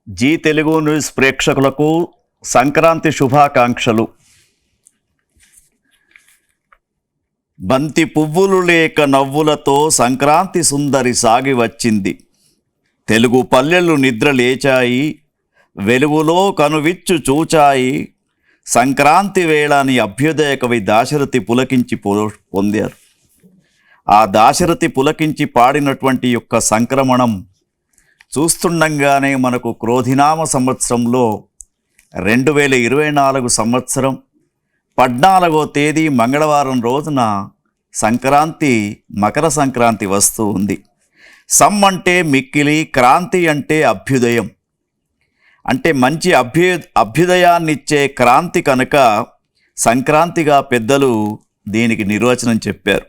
G Telugu news ప్రేక్షకులకు సంక్రాంతి శుభాకాంక్షలు. బంతి పువ్వులు లేక నవ్వులతో సంక్రాంతి సుందరి సాగి వచ్చింది. తెలుగు పల్లెలు నిద్ర లేచాయి, వెలుగులో కనువిచ్చు చూచాయి. సంక్రాంతి వేళని అభ్యుదయ కవి దాశరథి పులకించి పొందారు. ఆ దాశరథి పులకించి పాడినటువంటి యొక్క సంక్రమణం చూస్తుండగానే మనకు క్రోధినామ సంవత్సరంలో 2024 సంవత్సరం 14వ తేదీ మంగళవారం రోజున సంక్రాంతి, మకర సంక్రాంతి వస్తూ ఉంది. సమ్ అంటే మిక్కిలి, క్రాంతి అంటే అభ్యుదయం, అంటే మంచి అభ్యుదయాన్నిచ్చే క్రాంతి కనుక సంక్రాంతిగా పెద్దలు దీనికి నిర్వచనం చెప్పారు.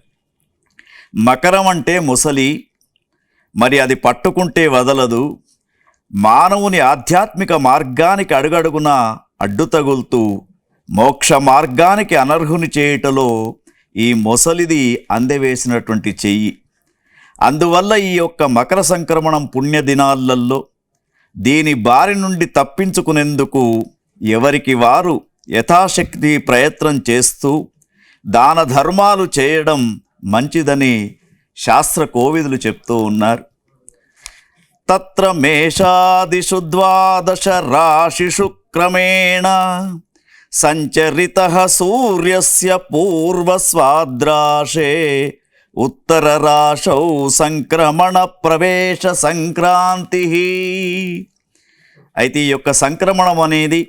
మకరం అంటే ముసలి, మరి అది పట్టుకుంటే వదలదు. మానవుని ఆధ్యాత్మిక మార్గానికి అడుగడుగున అడ్డు తగులుతూ మోక్ష మార్గానికి అనర్హుని చేయుటలో ఈ మొసలిది అందవేసినటువంటి చెయ్యి. అందువల్ల ఈ యొక్క మకర సంక్రమణం పుణ్యదినాలలో దీని బారి నుండి తప్పించుకునేందుకు ఎవరికి వారు యథాశక్తి ప్రయత్నం చేస్తూ దాన ధర్మాలు చేయడం మంచిదని శాస్త్ర కోవిదులు చెప్తూ ఉన్నారు. తత్ర మేషాదిషు ద్వాదశ రాశిషు క్రమేణ సంచరితః సూర్యస్య పూర్వస్వాద్రాశే ఉత్తర రాశౌ సంక్రమణ ప్రవేశ సంక్రాంతి. అయితే ఈ యొక్క సంక్రమణం అనేది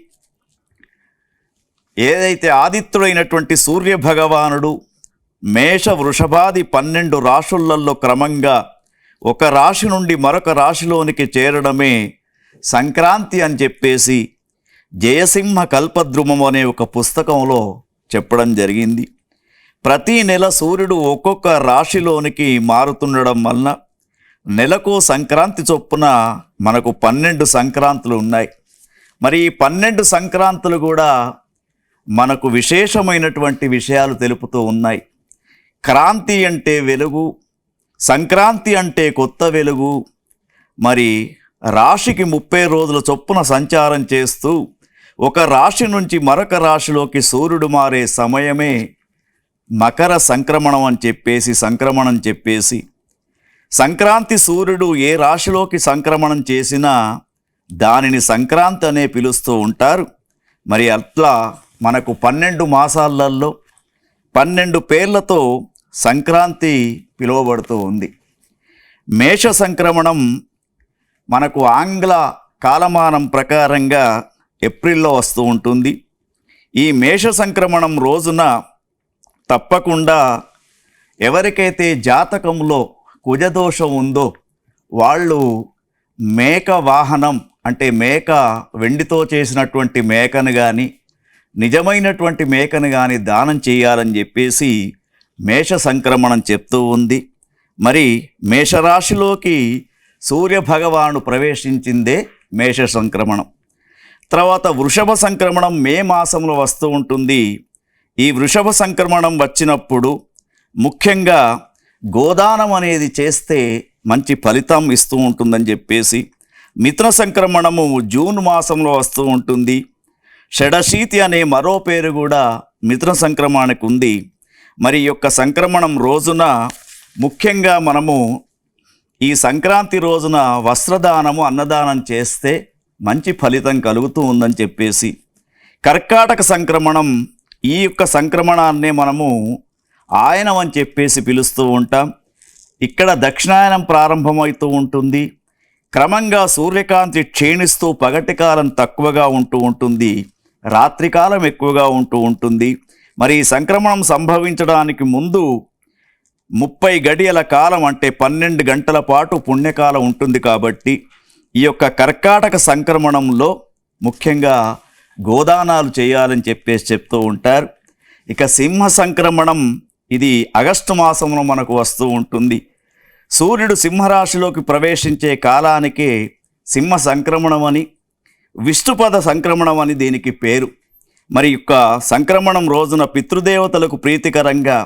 ఏదైతే ఆదిత్యుడైనటువంటి సూర్య భగవానుడు మేష వృషభాది 12 రాశులలో క్రమంగా ఒక రాశి నుండి మరొక రాశిలోనికి చేరడమే సంక్రాంతి అని చెప్పేసి జయసింహ కల్పద్రుమం అనే ఒక పుస్తకంలో చెప్పడం జరిగింది. ప్రతి నెల సూర్యుడు ఒక్కొక్క రాశిలోనికి మారుతుండడం వలన నెలకు సంక్రాంతి చొప్పున మనకు 12 సంక్రాంతులు ఉన్నాయి. మరి ఈ 12 సంక్రాంతులు కూడా మనకు విశేషమైనటువంటి విషయాలు తెలుపుతూ ఉన్నాయి. క్రాంతి అంటే వెలుగు, సంక్రాంతి అంటే కొత్త వెలుగు. మరి రాశికి 30 రోజుల చొప్పున సంచారం చేస్తూ ఒక రాశి నుంచి మరొక రాశిలోకి సూర్యుడు మారే సమయమే మకర సంక్రమణం అని చెప్పేసి సంక్రాంతి సూర్యుడు ఏ రాశిలోకి సంక్రమణం చేసినా దానిని సంక్రాంతి అనే పిలుస్తూ ఉంటారు. మరి అట్లా మనకు 12 మాసాలలో 12 పేర్లతో సంక్రాంతి పిలువబడుతూ ఉంది. మేష సంక్రమణం మనకు ఆంగ్ల కాలమానం ప్రకారంగా ఏప్రిల్లో వస్తూ ఉంటుంది. ఈ మేష సంక్రమణం రోజున తప్పకుండా ఎవరికైతే జాతకంలో కుజదోషం ఉందో వాళ్ళు మేక వాహనం, అంటే మేక వెండితో చేసినటువంటి మేకను కానీ నిజమైనటువంటి మేకను కానీ దానం చేయాలని చెప్పేసి మేష సంక్రమణం చెప్తూ ఉంది. మరి మేషరాశిలోకి సూర్య భగవానుడు ప్రవేశించిందే మేష సంక్రమణం. తర్వాత వృషభ సంక్రమణం మే మాసంలో వస్తూ ఉంటుంది. ఈ వృషభ సంక్రమణం వచ్చినప్పుడు ముఖ్యంగా గోదానం అనేది చేస్తే మంచి ఫలితం ఇస్తూ ఉంటుందని చెప్పేసి మిథున సంక్రమణము జూన్ మాసంలో వస్తూ ఉంటుంది. షడశీతి అనే మరో పేరు కూడా మిథున సంక్రమణానికి ఉంది. మరి ఈ యొక్క సంక్రమణం రోజున ముఖ్యంగా మనము ఈ సంక్రాంతి రోజున వస్త్రదానము, అన్నదానం చేస్తే మంచి ఫలితం కలుగుతూ ఉందని చెప్పేసి కర్కాటక సంక్రమణం, ఈ యొక్క సంక్రమణాన్నే మనము ఆయనం అని చెప్పేసి పిలుస్తూ ఉంటాం. ఇక్కడ దక్షిణాయనం ప్రారంభమవుతూ ఉంటుంది. క్రమంగా సూర్యకాంతి క్షీణిస్తూ పగటి కాలం తక్కువగా ఉంటూ ఉంటుంది, రాత్రికాలం ఎక్కువగా ఉంటూ ఉంటుంది. మరి ఈ సంక్రమణం సంభవించడానికి ముందు 30 గడియల కాలం, అంటే 12 గంటల పాటు పుణ్యకాలం ఉంటుంది. కాబట్టి ఈ యొక్క కర్కాటక సంక్రమణంలో ముఖ్యంగా గోదానాలు చేయాలని చెప్పేసి చెప్తూ ఉంటారు. ఇక సింహ సంక్రమణం ఇది ఆగస్టు మాసంలో మనకు వస్తూ ఉంటుంది. సూర్యుడు సింహరాశిలోకి ప్రవేశించే కాలానికే సింహ సంక్రమణం అని, విష్ణుపద సంక్రమణం అని దీనికి పేరు. మరి యొక్క సంక్రమణం రోజున పితృదేవతలకు ప్రీతికరంగా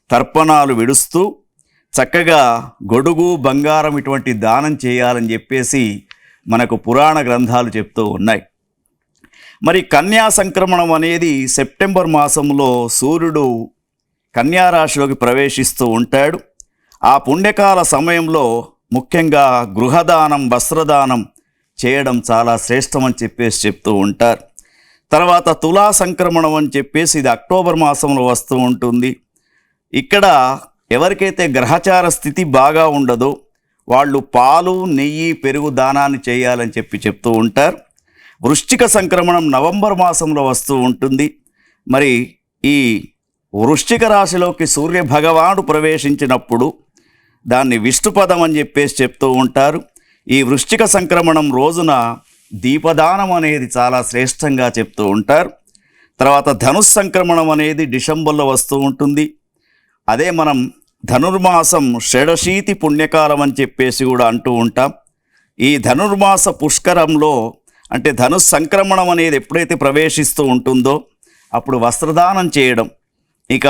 తర్పణాలు విడుస్తూ చక్కగా గొడుగు, బంగారం ఇటువంటి దానం చేయాలని చెప్పేసి మనకు పురాణ గ్రంథాలు చెప్తూ ఉన్నాయి. మరి కన్యా సంక్రమణం అనేది సెప్టెంబర్ మాసంలో సూర్యుడు కన్యా రాశిలోకి ప్రవేశిస్తూ ఉంటాడు. ఆ పుణ్యకాల సమయంలో ముఖ్యంగా గృహదానం, వస్త్రదానం చేయడం చాలా శ్రేష్టమని చెప్తూ ఉంటారు. తర్వాత తులా సంక్రమణం అని చెప్పేసి ఇది అక్టోబర్ మాసంలో వస్తూ ఉంటుంది. ఇక్కడ ఎవరికైతే గ్రహచార స్థితి బాగా ఉండదో వాళ్ళు పాలు, నెయ్యి, పెరుగు దానాన్ని చేయాలని చెప్తూ ఉంటారు. వృశ్చిక సంక్రమణం నవంబర్ మాసంలో వస్తూ ఉంటుంది. మరి ఈ వృశ్చిక రాశిలోకి సూర్య భగవానుడు ప్రవేశించినప్పుడు దాన్ని విష్ణుపదం అని చెప్తూ ఉంటారు. ఈ వృశ్చిక సంక్రమణం రోజున దీపదానం అనేది చాలా శ్రేష్టంగా చెప్తూ ఉంటారు. తర్వాత ధనుస్ సంక్రమణం అనేది డిసెంబర్లో వస్తూ ఉంటుంది. అదే మనం ధనుర్మాసం షడశీతి పుణ్యకాలం అని చెప్పేసి కూడా అంటూ ఉంటాం. ఈ ధనుర్మాస పుష్కరంలో అంటే ధనుస్ సంక్రమణం అనేది ఎప్పుడైతే ప్రవేశిస్తూ ఉంటుందో అప్పుడు వస్త్రదానం చేయడం. ఇక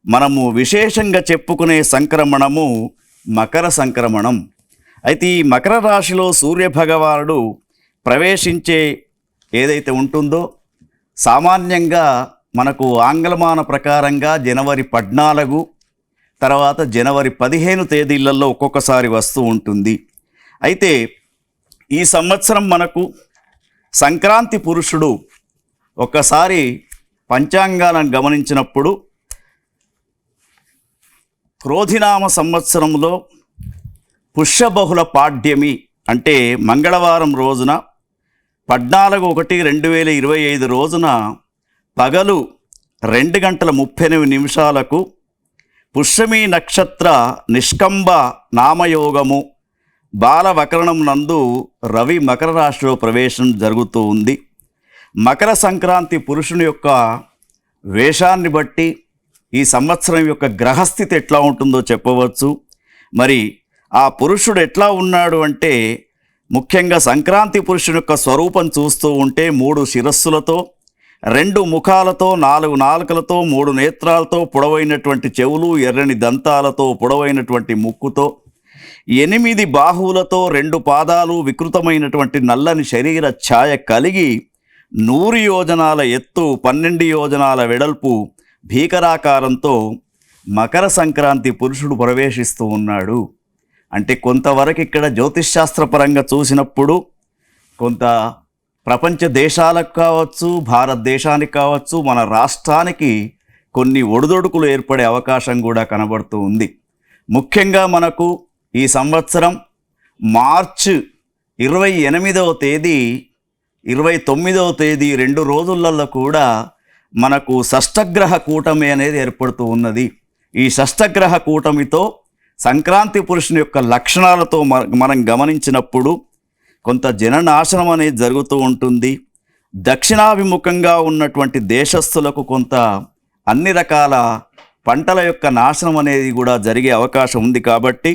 మనము విశేషంగా చెప్పుకునే సంక్రమణము మకర సంక్రమణం. అయితే ఈ మకర రాశిలో సూర్యభగవానుడు ప్రవేశించే ఏదైతే ఉంటుందో సామాన్యంగా మనకు ఆంగ్లమాన ప్రకారంగా జనవరి 14 తర్వాత జనవరి 15 తేదీలలో ఒక్కొక్కసారి వస్తూ ఉంటుంది. అయితే ఈ సంవత్సరం మనకు సంక్రాంతి పురుషుడు ఒక్కసారి పంచాంగాలను గమనించినప్పుడు క్రోధినామ సంవత్సరంలో పుష్యబహుళ పాడ్యమి అంటే మంగళవారం రోజున 14/1/2025 రోజున పగలు 2:38 పుష్యమి నక్షత్ర నిష్కంబ నామయోగము బాలవకరణం నందు రవి మకర రాశిలో ప్రవేశం జరుగుతూ ఉంది. మకర సంక్రాంతి పురుషుని యొక్క వేషాన్ని బట్టి ఈ సంవత్సరం యొక్క గ్రహస్థితి ఎట్లా ఉంటుందో చెప్పవచ్చు. మరి ఆ పురుషుడు ఎట్లా ఉన్నాడు అంటే ముఖ్యంగా సంక్రాంతి పురుషుని యొక్క స్వరూపం చూస్తూ ఉంటే 3 శిరస్సులతో, 2 ముఖాలతో, 4 నాలుకలతో, 3 నేత్రాలతో, పొడవైనటువంటి చెవులు, ఎర్రని దంతాలతో, పొడవైనటువంటి ముక్కుతో, 8 బాహువులతో, 2 పాదాలు, వికృతమైనటువంటి నల్లని శరీర ఛాయ కలిగి 100 యోజనాల ఎత్తు, 12 యోజనాల వెడల్పు, భీకరాకారంతో మకర సంక్రాంతి పురుషుడు ప్రవేశిస్తూ ఉన్నాడు. అంటే కొంతవరకు ఇక్కడ జ్యోతిష్శాస్త్రపరంగా చూసినప్పుడు కొంత ప్రపంచ దేశాలకు కావచ్చు, భారతదేశానికి కావచ్చు, మన రాష్ట్రానికి కొన్ని ఒడిదొడుకులు ఏర్పడే అవకాశం కూడా కనబడుతూ ఉంది. ముఖ్యంగా మనకు ఈ సంవత్సరం మార్చి 28వ తేదీ 29వ తేదీ 2 రోజులలో కూడా మనకు షష్టగ్రహ కూటమి అనేది ఏర్పడుతూ ఉన్నది. ఈ షష్టగ్రహ కూటమితో సంక్రాంతి పురుషుని యొక్క లక్షణాలతో మనం గమనించినప్పుడు కొంత జననాశనం అనేది జరుగుతూ ఉంటుంది. దక్షిణాభిముఖంగా ఉన్నటువంటి దేశస్థులకు కొంత అన్ని రకాల పంటల యొక్క నాశనం అనేది కూడా జరిగే అవకాశం ఉంది. కాబట్టి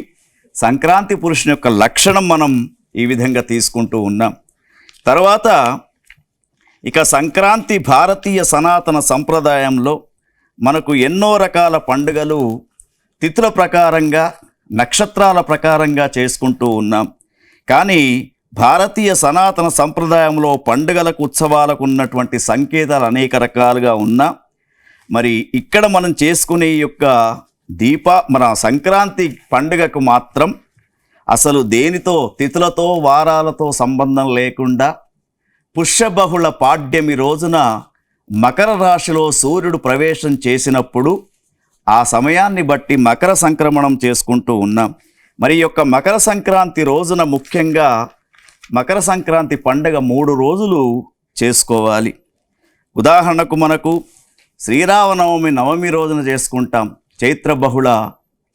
సంక్రాంతి పురుషుని యొక్క లక్షణం మనం ఈ విధంగా తీసుకుంటూ ఉన్నాం. తర్వాత ఇక సంక్రాంతి భారతీయ సనాతన సంప్రదాయంలో మనకు ఎన్నో రకాల పండుగలు తిథుల ప్రకారంగా, నక్షత్రాల ప్రకారంగా చేసుకుంటూ ఉన్నాం. కానీ భారతీయ సనాతన సంప్రదాయంలో పండుగలకు, ఉత్సవాలకు ఉన్నటువంటి సంకేతాలు అనేక రకాలుగా ఉన్నా మరి ఇక్కడ మనం చేసుకునే యొక్క మన సంక్రాంతి పండుగకు మాత్రం అసలు దేనితో, తిథులతో, వారాలతో సంబంధం లేకుండా పుష్యబహుళ పాడ్యమి రోజున మకర రాశిలో సూర్యుడు ప్రవేశం చేసినప్పుడు ఆ సమయాన్ని బట్టి మకర సంక్రమణం చేసుకుంటూ ఉన్నాం. మరి యొక్క మకర సంక్రాంతి రోజున ముఖ్యంగా మకర సంక్రాంతి పండుగ 3 రోజులు చేసుకోవాలి. ఉదాహరణకు మనకు శ్రీరామనవమి నవమి రోజున చేసుకుంటాం,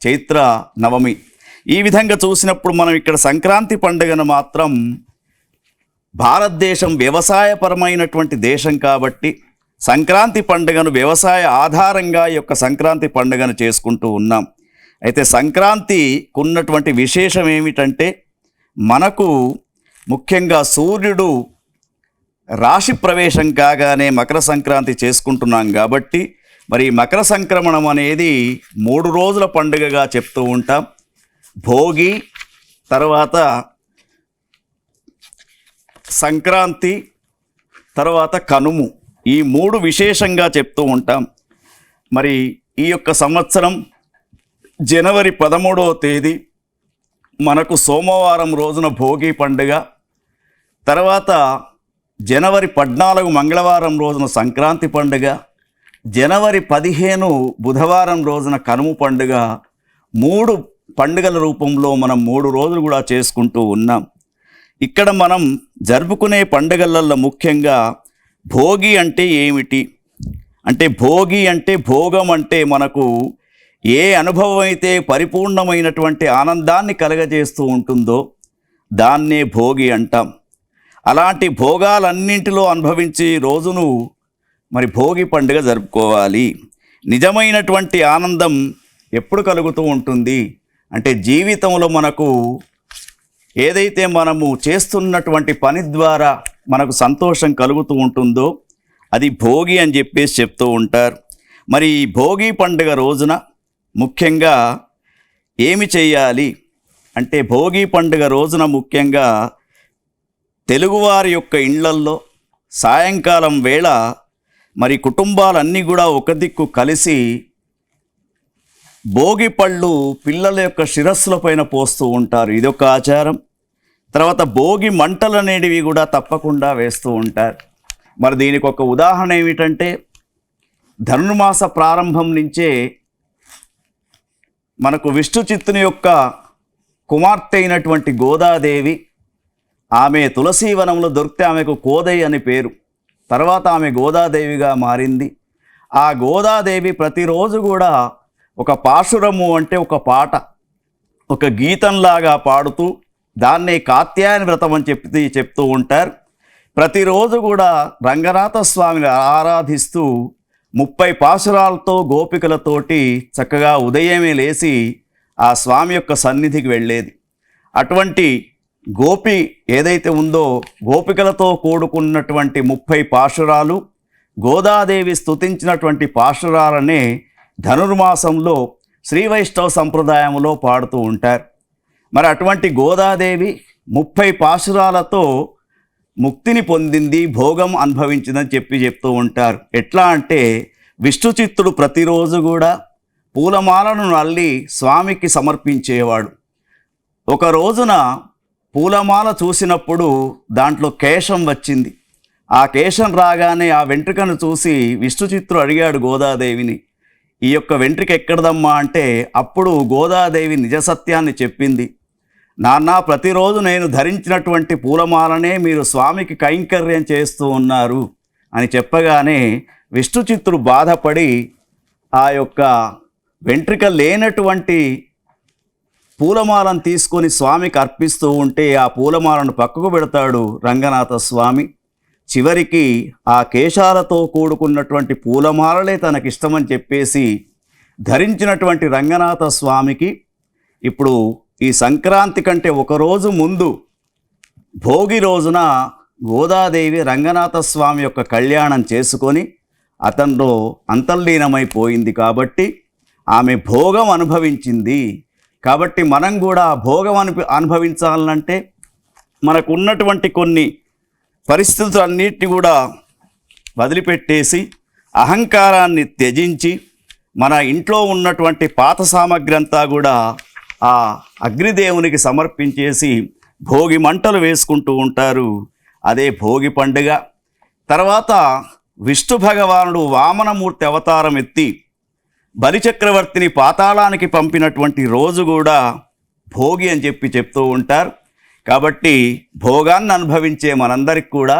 చైత్ర నవమి. ఈ విధంగా చూసినప్పుడు మనం ఇక్కడ సంక్రాంతి పండుగను మాత్రం భారతదేశం వ్యవసాయపరమైనటువంటి దేశం కాబట్టి సంక్రాంతి పండుగను వ్యవసాయ ఆధారంగా ఈ యొక్క సంక్రాంతి పండుగను చేసుకుంటూ ఉన్నాం. అయితే సంక్రాంతికి ఉన్నటువంటి విశేషం ఏమిటంటే మనకు ముఖ్యంగా సూర్యుడు రాశి ప్రవేశం కాగానే మకర సంక్రాంతి చేసుకుంటున్నాం కాబట్టి మరి మకర సంక్రమణం అనేది 3 రోజుల పండుగగా చెప్తూ ఉంటాం. భోగి, తర్వాత సంక్రాంతి, తర్వాత కనుము, ఈ మూడు విశేషంగా చెప్తూ ఉంటాం. మరి ఈ యొక్క సంవత్సరం జనవరి 13వ తేదీ మనకు సోమవారం రోజున భోగి పండుగ, తర్వాత జనవరి 14 మంగళవారం రోజున సంక్రాంతి పండుగ, జనవరి 15 బుధవారం రోజున కనుమ పండుగ. 3 పండుగల రూపంలో మనం 3 రోజులు కూడా చేసుకుంటూ ఉన్నాం. ఇక్కడ మనం జరుపుకునే పండుగలలో ముఖ్యంగా భోగి అంటే ఏమిటి అంటే, భోగి అంటే భోగం అంటే మనకు ఏ అనుభవం అయితే పరిపూర్ణమైనటువంటి ఆనందాన్ని కలగజేస్తూ ఉంటుందో దాన్నే భోగి అంటాం. అలాంటి భోగాలన్నింటిలో అనుభవించి రోజును మరి భోగి పండుగ జరుపుకోవాలి. నిజమైనటువంటి ఆనందం ఎప్పుడు కలుగుతూ ఉంటుంది అంటే, జీవితంలో మనకు ఏదైతే మనము చేస్తున్నటువంటి పని ద్వారా మనకు సంతోషం కలుగుతూ ఉంటుందో అది భోగి అని చెప్పేసి చెప్తూ ఉంటారు. మరి ఈ భోగి పండుగ రోజున ముఖ్యంగా ఏమి చేయాలి అంటే, భోగి పండుగ రోజున ముఖ్యంగా తెలుగువారి యొక్క ఇళ్లల్లో సాయంకాలం వేళ మరి కుటుంబాలన్నీ కూడా ఒక దిక్కు కలిసి భోగి పళ్ళు పిల్లల యొక్క శిరస్సుల పైన పోస్తూ ఉంటారు. ఇదొక ఆచారం. తర్వాత భోగి మంటలు అనేటివి కూడా తప్పకుండా వేస్తూ ఉంటారు. మరి దీనికి ఒక ఉదాహరణ ఏమిటంటే, ధనుర్మాస ప్రారంభం నుంచే మనకు విష్ణు చిత్తుని యొక్క కుమార్తె అయినటువంటి గోదాదేవి, ఆమె తులసీవనంలో దొరికితే ఆమెకు కోదై అని పేరు. తర్వాత ఆమె గోదాదేవిగా మారింది. ఆ గోదాదేవి ప్రతిరోజు కూడా ఒక పాశురము అంటే ఒక పాట, ఒక గీతంలాగా పాడుతూ దాన్నే కాత్యాయని వ్రతం అని చెప్తూ ఉంటారు. ప్రతిరోజు కూడా రంగనాథ స్వామిని ఆరాధిస్తూ 30 పాశురాలతో గోపికలతోటి చక్కగా ఉదయమే లేచి ఆ స్వామి యొక్క సన్నిధికి వెళ్ళేది. అటువంటి గోపి ఏదైతే ఉందో, గోపికలతో కూడుకున్నటువంటి 30 పాశురాలు, గోదాదేవి స్తుతించినటువంటి పాశురాలనే ధనుర్మాసంలో శ్రీ వైష్ణవ సంప్రదాయంలో పాడుతూ ఉంటారు. మరి అటువంటి గోదాదేవి 30 పాశురాలతో ముక్తిని పొందింది, భోగం అనుభవించిందని చెప్తూ ఉంటారు. ఎట్లా అంటే, విష్ణు చిత్తుడు ప్రతిరోజు కూడా పూలమాలను అల్లి స్వామికి సమర్పించేవాడు. ఒక రోజున పూలమాల చూసినప్పుడు దాంట్లో కేశం వచ్చింది. ఆ కేశం రాగానే ఆ వెంట్రుకను చూసి విష్ణు చిత్తుడు అడిగాడు గోదాదేవిని, ఈ యొక్క వెంట్రుక ఎక్కడదమ్మా అంటే, అప్పుడు గోదాదేవి నిజసత్యాన్ని చెప్పింది. నాన్న, ప్రతిరోజు నేను ధరించినటువంటి పూలమాలనే మీరు స్వామికి కైంకర్యం చేస్తూ ఉన్నారు అని చెప్పగానే విష్ణు చిత్తుడు బాధపడి ఆ యొక్క వెంట్రుక లేనటువంటి పూలమాలను తీసుకొని స్వామికి అర్పిస్తూ ఉంటే ఆ పూలమాలను పక్కకు పెడతాడు రంగనాథ స్వామి. చివరికి ఆ కేశాలతో కూడుకున్నటువంటి పూలమాలలే తనకిష్టమని చెప్పేసి ధరించినటువంటి రంగనాథ స్వామికి ఇప్పుడు ఈ సంక్రాంతి కంటే ఒకరోజు ముందు భోగి రోజున గోదాదేవి రంగనాథ స్వామి యొక్క కళ్యాణం చేసుకొని అతనిలో అంతర్లీనమైపోయింది. కాబట్టి ఆమె భోగం అనుభవించింది. కాబట్టి మనం కూడా భోగం అనుభవించాలంటే మనకు ఉన్నటువంటి కొన్ని పరిస్థితులన్నిటిని కూడా వదిలిపెట్టేసి అహంకారాన్ని త్యజించి మన ఇంట్లో ఉన్నటువంటి పాత సామగ్రి అంతా కూడా ఆ అగ్నిదేవునికి సమర్పించేసి భోగి మంటలు వేసుకుంటూ ఉంటారు. అదే భోగి పండుగ. తర్వాత విష్ణు భగవానుడు వామనమూర్తి అవతారం ఎత్తి బలిచక్రవర్తిని పాతాళానికి పంపినటువంటి రోజు కూడా భోగి అని చెప్తూ ఉంటారు. కాబట్టి భోగాన్ని అనుభవించే మనందరికి కూడా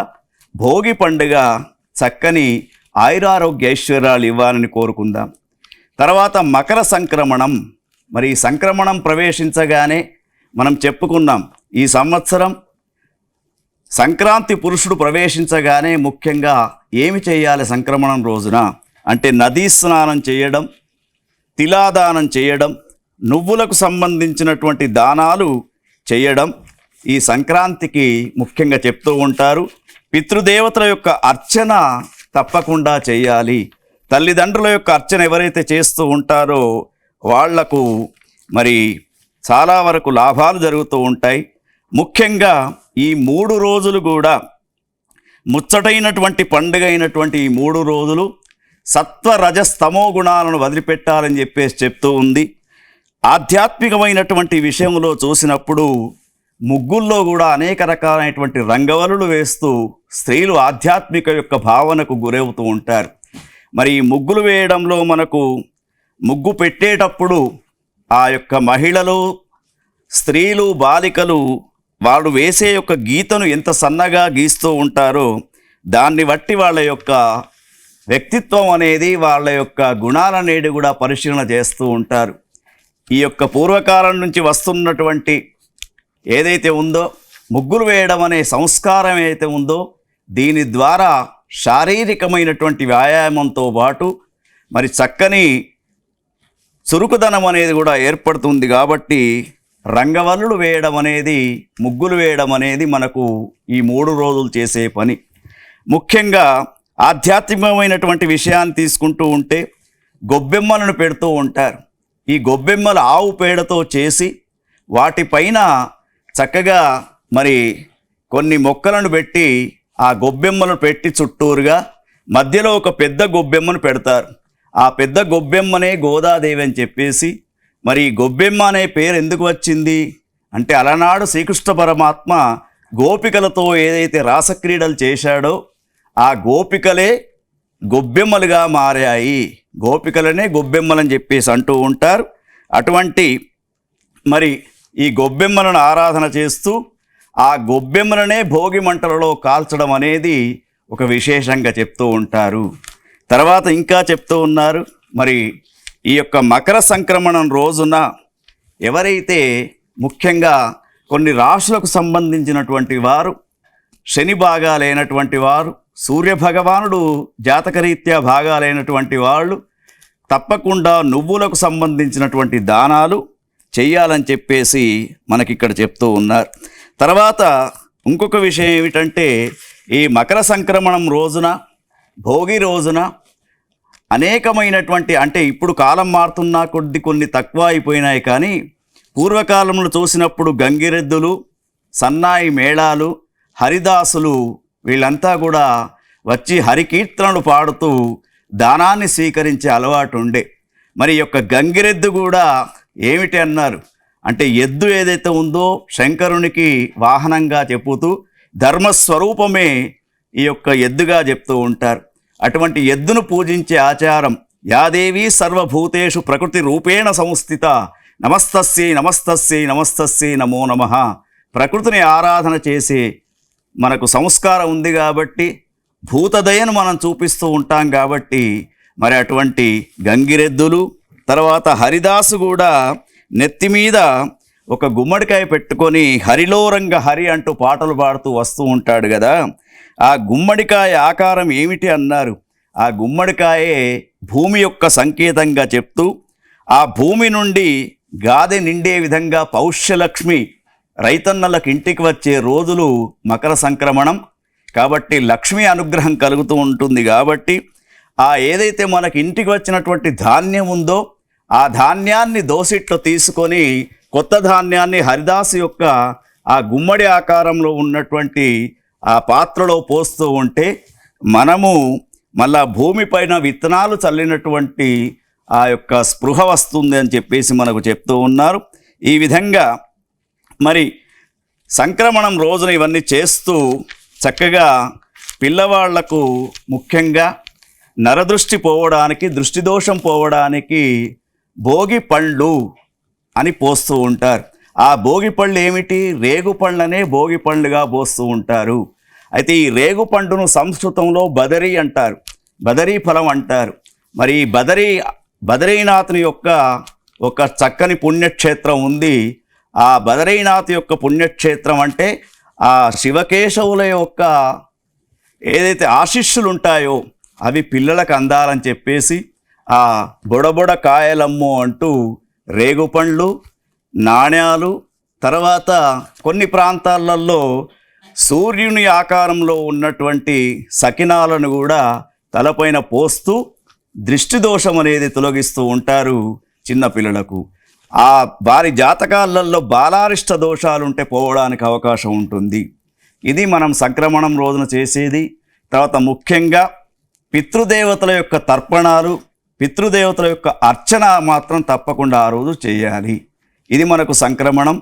భోగి పండుగ చక్కని ఆయురారోగ్య ఐశ్వర్యాలు ఇవ్వాలని కోరుకుందాం. తర్వాత మకర సంక్రమణం. మరి ఈ సంక్రమణం ప్రవేశించగానే మనం చెప్పుకున్నాం, ఈ సంవత్సరం సంక్రాంతి పురుషుడు ప్రవేశించగానే ముఖ్యంగా ఏమి చేయాలి సంక్రమణం రోజున అంటే, నదీ స్నానం చేయడం, తిలాదానం చేయడం, నువ్వులకు సంబంధించినటువంటి దానాలు చేయడం ఈ సంక్రాంతికి ముఖ్యంగా చెప్తూ ఉంటారు. పితృదేవతల యొక్క అర్చన తప్పకుండా చేయాలి. తల్లిదండ్రుల యొక్క అర్చన ఎవరైతే చేస్తూ ఉంటారో వాళ్లకు మరి చాలా వరకు లాభాలు జరుగుతూ ఉంటాయి. ముఖ్యంగా ఈ 3 రోజులు కూడా ముచ్చటైనటువంటి పండుగ అయినటువంటి ఈ 3 రోజులు సత్వ రజస్తమో గుణాలను వదిలిపెట్టాలని చెప్పేసి చెప్తూ ఉంది. ఆధ్యాత్మికమైనటువంటి విషయంలో చూసినప్పుడు ముగ్గుల్లో కూడా అనేక రకాలైనటువంటి రంగవల్లులు వేస్తూ స్త్రీలు ఆధ్యాత్మిక యొక్క భావనకు గురవుతూ ఉంటారు. మరి ఈ ముగ్గులు వేయడంలో మనకు ముగ్గు పెట్టేటప్పుడు ఆ యొక్క మహిళలు, స్త్రీలు, బాలికలు వాళ్ళు వేసే యొక్క గీతను ఎంత సన్నగా గీస్తూ ఉంటారో దాన్ని బట్టి వాళ్ళ యొక్క వ్యక్తిత్వం అనేది, వాళ్ళ యొక్క గుణాలనేది కూడా పరిశీలన చేస్తూ ఉంటారు. ఈ యొక్క పూర్వకాలం నుంచి వస్తున్నటువంటి ఏదైతే ఉందో ముగ్గులు వేయడం అనే సంస్కారం ఏదైతే ఉందో దీని ద్వారా శారీరకమైనటువంటి వ్యాయామంతో పాటు మరి చక్కని చురుకుదనం అనేది కూడా ఏర్పడుతుంది. కాబట్టి రంగవల్లులు వేయడం అనేది, ముగ్గులు వేయడం అనేది మనకు ఈ 3 రోజులు చేసే పని. ముఖ్యంగా ఆధ్యాత్మికమైనటువంటి విషయాన్ని తీసుకుంటూ ఉంటే గొబ్బెమ్మలను పెడుతూ ఉంటారు. ఈ గొబ్బెమ్మలు ఆవు పేడతో చేసి వాటిపైన చక్కగా మరి కొన్ని మొక్కలను పెట్టి ఆ గొబ్బెమ్మలను పెట్టి చుట్టూరుగా మధ్యలో ఒక పెద్ద గొబ్బెమ్మను పెడతారు. ఆ పెద్ద గొబ్బెమ్మనే గోదాదేవి అని చెప్పేసి, మరి గొబ్బెమ్మ అనే పేరు ఎందుకు వచ్చింది అంటే అలనాడు శ్రీకృష్ణ పరమాత్మ గోపికలతో ఏదైతే రాసక్రీడలు చేశాడో ఆ గోపికలే గొబ్బెమ్మలుగా మారాయి, గోపికలనే గొబ్బెమ్మలని చెప్పేసి అంటూ ఉంటారు. అటువంటి మరి ఈ గొబ్బెమ్మలను ఆరాధన చేస్తూ ఆ గొబ్బెమ్మలనే భోగి మంటలలో కాల్చడం అనేది ఒక విశేషంగా చెప్తూ ఉంటారు. తర్వాత ఇంకా చెప్తూ ఉన్నారు, మరి ఈ యొక్క మకర సంక్రమణం రోజున ఎవరైతే ముఖ్యంగా కొన్ని రాశులకు సంబంధించినటువంటి వారు, శని బాగాలేనటువంటి వారు, సూర్యభగవానుడు జాతకరీత్యా బాగాలేనటువంటి వాళ్ళు తప్పకుండా నువ్వులకు సంబంధించినటువంటి దానాలు చెయ్యాలని చెప్పేసి మనకిక్కడ చెప్తూ ఉన్నారు. తర్వాత ఇంకొక విషయం ఏమిటంటే ఈ మకర సంక్రమణం రోజున, భోగి రోజున అనేకమైనటువంటి అంటే ఇప్పుడు కాలం మారుతున్నా కొద్ది కొన్ని తక్కువ అయిపోయినాయి, కానీ పూర్వకాలంలో చూసినప్పుడు గంగిరెద్దులు, సన్నాయి మేళాలు, హరిదాసులు వీళ్ళంతా కూడా వచ్చి హరికీర్తనలు పాడుతూ దానాన్ని స్వీకరించే అలవాటు ఉండే. మరి యొక్క గంగిరెద్దు కూడా ఏమిటి అన్నారు అంటే ఎద్దు ఏదైతే ఉందో శంకరునికి వాహనంగా చెప్పుతూ ధర్మస్వరూపమే ఈ యొక్క ఎద్దుగా చెప్తూ ఉంటారు. అటువంటి ఎద్దును పూజించే ఆచారం యాదేవి సర్వభూతేషు ప్రకృతి రూపేణ సంస్థిత నమస్తస్యై నమస్తస్యై నమస్తస్యై నమో నమః. ప్రకృతిని ఆరాధన చేసే మనకు సంస్కారం ఉంది కాబట్టి భూతదయను మనం చూపిస్తూ ఉంటాం కాబట్టి మరి అటువంటి గంగిరెద్దులు, తర్వాత హరిదాసు కూడా నెత్తి మీద ఒక గుమ్మడికాయ పెట్టుకొని హరిలోరంగ హరి అంటూ పాటలు పాడుతూ వస్తూ ఉంటాడు కదా. ఆ గుమ్మడికాయ ఆకారం ఏమిటి అన్నారు, ఆ గుమ్మడికాయే భూమి యొక్క సంకేతంగా చెప్తూ ఆ భూమి నుండి గాదె నిండే విధంగా పౌష్యలక్ష్మి రైతన్నలకు ఇంటికి వచ్చే రోజులు మకర సంక్రమణం కాబట్టి లక్ష్మీ అనుగ్రహం కలుగుతూ ఉంటుంది. కాబట్టి ఆ ఏదైతే మనకి ఇంటికి వచ్చినటువంటి ధాన్యం ఉందో ఆ ధాన్యాన్ని దోసిట్లో తీసుకొని కొత్త ధాన్యాన్ని హరిదాసు యొక్క ఆ గుమ్మడి ఆకారంలో ఉన్నటువంటి ఆ పాత్రలో పోస్తూ ఉంటే మనము మళ్ళా భూమిపైన విత్తనాలు చల్లినటువంటి ఆ యొక్క స్పృహ వస్తుంది అని చెప్పేసి మనకు చెప్తూ ఉన్నారు. ఈ విధంగా మరి సంక్రమణం రోజున ఇవన్నీ చేస్తూ చక్కగా పిల్లవాళ్లకు ముఖ్యంగా నరదృష్టి పోవడానికి, దృష్టి దోషం పోవడానికి భోగి పళ్ళు అని పోస్తూ ఉంటారు. ఆ భోగి పళ్ళు ఏమిటి, రేగు పళ్ళనే భోగి పళ్ళుగా పోస్తూ ఉంటారు. అయితే ఈ రేగు పండును సంస్కృతంలో బదరీ అంటారు, బదరీ ఫలం అంటారు. మరి ఈ బదరీనాథుని యొక్క ఒక చక్కని పుణ్యక్షేత్రం ఉంది. ఆ బదరీనాథ్ యొక్క పుణ్యక్షేత్రం అంటే ఆ శివకేశవుల యొక్క ఏదైతే ఆశీస్సులు ఉంటాయో అవి పిల్లలకు అందాలని చెప్పేసి ఆ బొడబొడ కాయలమ్ము అంటూ రేగుపండ్లు, నాణ్యాలు, తర్వాత కొన్ని ప్రాంతాలలో సూర్యుని ఆకారంలో ఉన్నటువంటి సకినాలను కూడా తలపైన పోస్తూ దృష్టి దోషం అనేది తొలగిస్తూ ఉంటారు చిన్నపిల్లలకు. ఆ వారి జాతకాలలో బాలారిష్ట దోషాలుంటే పోవడానికి అవకాశం ఉంటుంది. ఇది మనం సంక్రమణం రోజున చేసేది. తర్వాత ముఖ్యంగా పితృదేవతల యొక్క తర్పణాలు, పితృదేవతల యొక్క అర్చన మాత్రం తప్పకుండా ఆ రోజు చేయాలి. ఇది మనకు సంక్రమణం.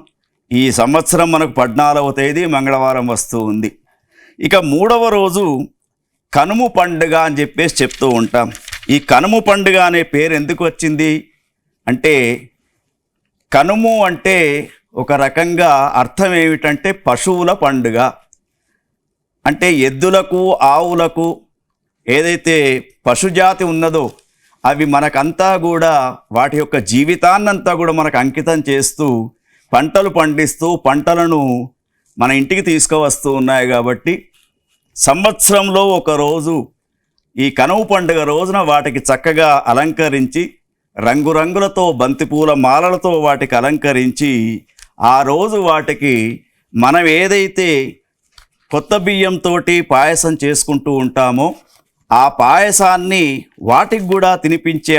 ఈ సంవత్సరం మనకు 14వ తేదీ మంగళవారం వస్తూ ఉంది. ఇక 3వ రోజు కనుము పండుగ అని చెప్పేసి చెప్తూ ఉంటాం. ఈ కనుము పండుగ అనే పేరు ఎందుకు వచ్చింది అంటే, కనుము అంటే ఒక రకంగా అర్థం ఏమిటంటే పశువుల పండుగ. అంటే ఎద్దులకు, ఆవులకు ఏదైతే పశుజాతి ఉన్నదో అవి మనకంతా కూడా వాటి యొక్క జీవితాన్నంతా కూడా మనకు అంకితం చేస్తూ పంటలు పండిస్తూ పంటలను మన ఇంటికి తీసుకువస్తూ ఉన్నాయి. కాబట్టి సంవత్సరంలో ఒక రోజు ఈ కనుమ పండుగ రోజున వాటికి చక్కగా అలంకరించి రంగురంగులతో బంతిపూల మాలలతో వాటికి అలంకరించి ఆ రోజు వాటికి మనం ఏదైతే కొత్త బియ్యంతో పాయసం చేసుకుంటూ ఉంటామో ఆ పాయసాన్ని వాటికి కూడా తినిపించే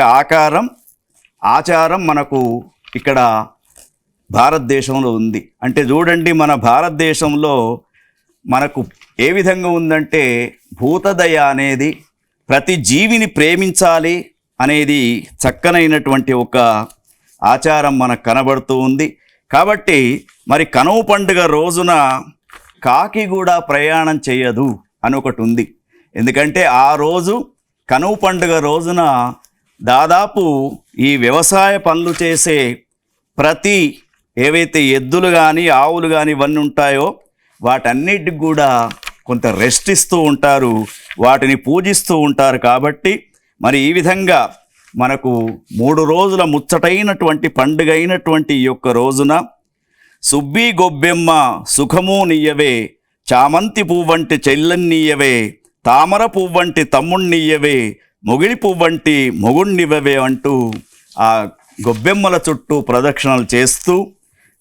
ఆచారం మనకు ఇక్కడ భారతదేశంలో ఉంది. అంటే చూడండి, మన భారతదేశంలో మనకు ఏ విధంగా ఉందంటే భూతదయ అనేది, ప్రతి జీవిని ప్రేమించాలి అనేది చక్కనైనటువంటి ఒక ఆచారం మనకు కనబడుతూ ఉంది. కాబట్టి మరి కనుమ పండుగ రోజున కాకి కూడా ప్రయాణం చేయదు అని ఒకటి ఉంది. ఎందుకంటే ఆ రోజు కనుమ పండుగ రోజున దాదాపు ఈ వ్యవసాయ పనులు చేసే ప్రతి ఏవైతే ఎద్దులు కానీ ఆవులు కానీ ఇవన్నీ ఉంటాయో వాటన్నిటికి కూడా కొంత రెస్ట్ ఇస్తూ ఉంటారు, వాటిని పూజిస్తూ ఉంటారు. కాబట్టి మరి ఈ విధంగా మనకు 3 రోజుల ముచ్చటైనటువంటి పండుగ అయినటువంటి ఈ యొక్క రోజున సుబ్బి గొబ్బెమ్మ సుఖము నీయవే, చామంతి పువ్వంటి చెల్లెన్నీయవే, తామర పువ్వంటి తమ్ముణ్ణియ్యవే, మొగిలి పువ్వంటి మొగుణ్ణివ్వవే అంటూ ఆ గొబ్బెమ్మల చుట్టూ ప్రదక్షిణలు చేస్తూ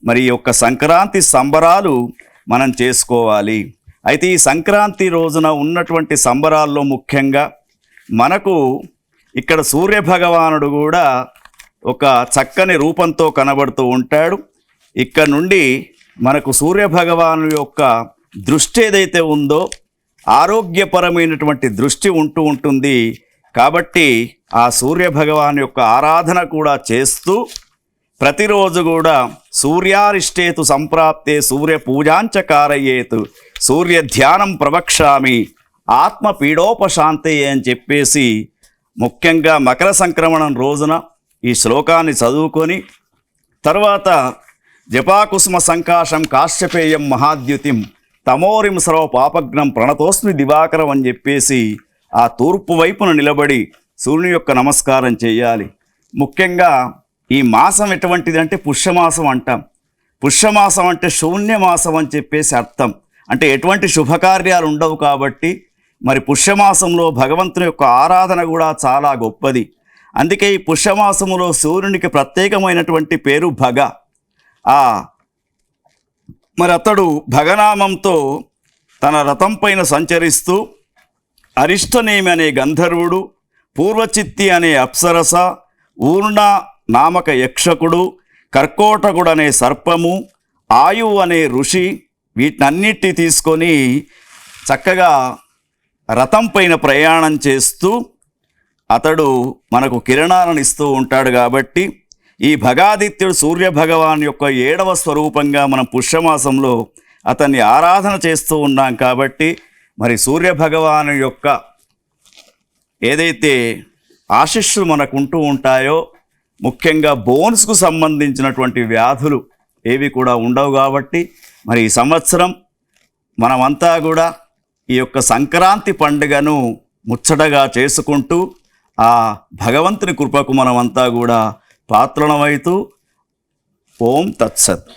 మరి ఈ యొక్క సంక్రాంతి సంబరాలు మనం చేసుకోవాలి. అయితే ఈ సంక్రాంతి రోజున ఉన్నటువంటి సంబరాల్లో ముఖ్యంగా మనకు ఇక్కడ సూర్యభగవానుడు కూడా ఒక చక్కని రూపంతో కనబడుతూ ఉంటాడు. ఇక్కడ నుండి మనకు సూర్యభగవాను యొక్క దృష్టి ఏదైతే ఉందో ఆరోగ్యపరమైనటువంటి దృష్టి ఉంటూ ఉంటుంది. కాబట్టి ఆ సూర్యభగవాన్ యొక్క ఆరాధన కూడా చేస్తూ ప్రతిరోజు కూడా సూర్యారిష్టేతు సంప్రాప్తే సూర్య పూజాంచ కారయేతు సూర్య ధ్యానం ప్రవక్ష్యామి ఆత్మ పీడోపశాంతే అని చెప్పేసి ముఖ్యంగా మకర సంక్రమణం రోజున ఈ శ్లోకాన్ని చదువుకొని తర్వాత జపాకుసుమ సంకాశం కాశ్యపేయం మహాద్యుతిం తమోరిం సర్వ పాపగ్నం ప్రణతోస్మి దివాకరం అని చెప్పేసి ఆ తూర్పు వైపున నిలబడి సూర్యుని యొక్క నమస్కారం చేయాలి. ముఖ్యంగా ఈ మాసం ఎటువంటిది అంటే పుష్యమాసం అంటాం. పుష్యమాసం అంటే శూన్యమాసం అని చెప్పేసి అర్థం. అంటే ఎటువంటి శుభకార్యాలు ఉండవు కాబట్టి మరి పుష్యమాసంలో భగవంతుని యొక్క ఆరాధన కూడా చాలా గొప్పది. అందుకే ఈ పుష్యమాసములో సూర్యునికి ప్రత్యేకమైనటువంటి పేరు భగ. మరి అతడు భగనామంతో తన రథం పైన సంచరిస్తూ అరిష్టనేమి అనే గంధర్వుడు, పూర్వచిత్తి అనే అప్సరస, ఊర్ణ నామక యక్షకుడు, కర్కోటకుడు అనే సర్పము, ఆయు అనే ఋషి వీటన్నిటిని తీసుకొని చక్కగా రథం పైన ప్రయాణం చేస్తూ అతడు మనకు కిరణాలను ఇస్తూ ఉంటాడు. కాబట్టి ఈ భగాదిత్యుడు సూర్యభగవాన్ యొక్క 7వ స్వరూపంగా మనం పుష్యమాసంలో అతన్ని ఆరాధన చేస్తూ ఉన్నాం. కాబట్టి మరి సూర్యభగవాను యొక్క ఏదైతే ఆశీస్సులు మనకు ఉంటూ ఉంటాయో ముఖ్యంగా బోన్స్కు సంబంధించినటువంటి వ్యాధులు ఏవి కూడా ఉండవు. కాబట్టి మరి ఈ సంవత్సరం మనమంతా కూడా ఈ యొక్క సంక్రాంతి పండుగను ముచ్చటగా చేసుకుంటూ ఆ భగవంతుని కృపకు మనమంతా కూడా పాత్రలమైతూ ఓం తత్సత్.